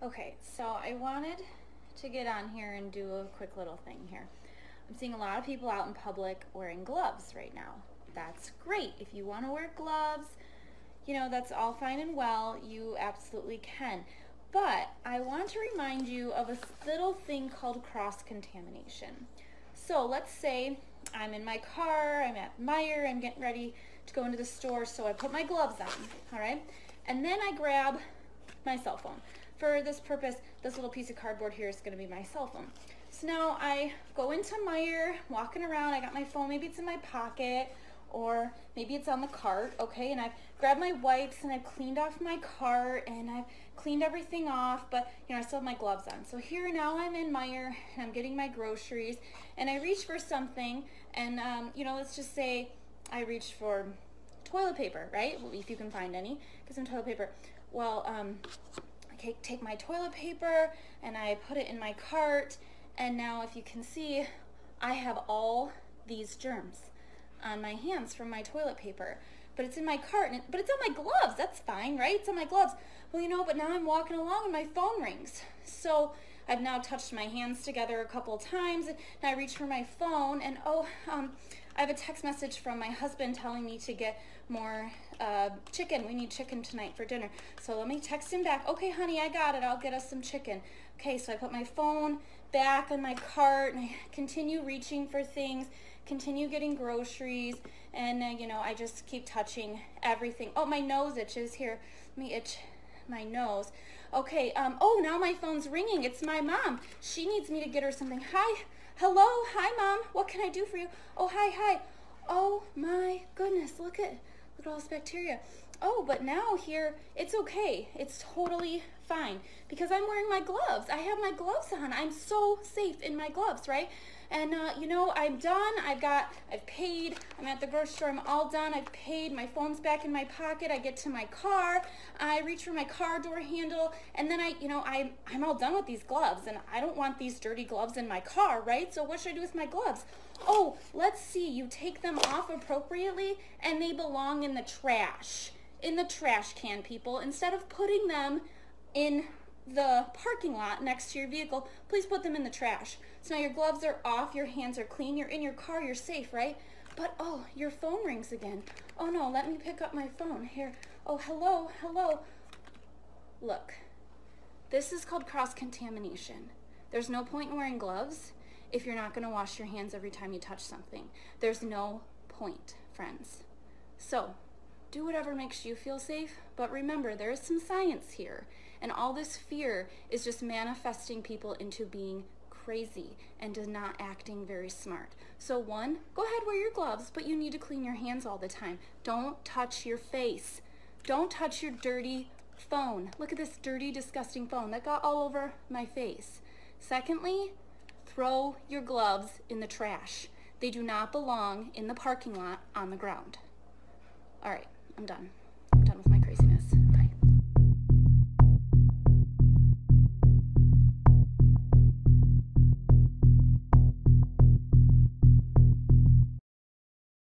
Okay, so I wanted to get on here and do a quick little thing here. I'm seeing a lot of people out in public wearing gloves right now. That's great. If you want to wear gloves, you know, that's all fine and well. You absolutely can. But I want to remind you of a little thing called cross-contamination. So let's say I'm in my car, I'm at Meijer, I'm getting ready to go into the store, so I put my gloves on, all right? And then I grab my cell phone. For this purpose, this little piece of cardboard here is going to be my cell phone. So now I go into Meijer, walking around, I got my phone, maybe it's in my pocket, or maybe it's on the cart, okay, and I've grabbed my wipes and I've cleaned off my cart and I've cleaned everything off, but you know, I still have my gloves on. So here now I'm in Meijer and I'm getting my groceries and I reach for something and you know, let's just say I reached for toilet paper, right? Well, if you can find any, get some toilet paper. Well, I take my toilet paper and I put it in my cart, and now if you can see, I have all these germs on my hands from my toilet paper, but it's in my cart, but it's on my gloves. That's fine, right? It's on my gloves. Well, you know, but now I'm walking along and my phone rings. So I've now touched my hands together a couple times and I reach for my phone and I have a text message from my husband telling me to get more chicken. We need chicken tonight for dinner. So let me text him back. Okay, honey, I got it. I'll get us some chicken. Okay, so I put my phone back on my cart and I continue reaching for things, continue getting groceries, and you know, I just keep touching everything. Oh, my nose itches. Here, let me itch my nose. Okay, oh, now my phone's ringing. It's my mom. She needs me to get her something. Hi, hello, hi, Mom. What can I do for you? Oh, hi. Oh my goodness, look at all this bacteria. Oh, but now here, it's okay. It's totally fine because I'm wearing my gloves. I have my gloves on. I'm so safe in my gloves, right? And you know, I'm done. I've paid. I'm at the grocery store. I'm all done. I've paid. My phone's back in my pocket. I get to my car. I reach for my car door handle, and then I'm all done with these gloves, and I don't want these dirty gloves in my car, right? So what should I do with my gloves? Oh, let's see. You take them off appropriately, and they belong in the trash. In the trash can, people. Instead of putting them in the parking lot next to your vehicle, please put them in the trash. So now your gloves are off, your hands are clean, you're in your car, you're safe, right? But oh, your phone rings again. Oh no, let me pick up my phone. Here. Oh, hello. Look, this is called cross-contamination. There's no point in wearing gloves if you're not going to wash your hands every time you touch something. There's no point, friends. So do whatever makes you feel safe, but remember, there is some science here, and all this fear is just manifesting people into being crazy and to not acting very smart. So one, go ahead, wear your gloves, but you need to clean your hands all the time. Don't touch your face. Don't touch your dirty phone. Look at this dirty, disgusting phone that got all over my face. Secondly, throw your gloves in the trash. They do not belong in the parking lot on the ground. All right, I'm done.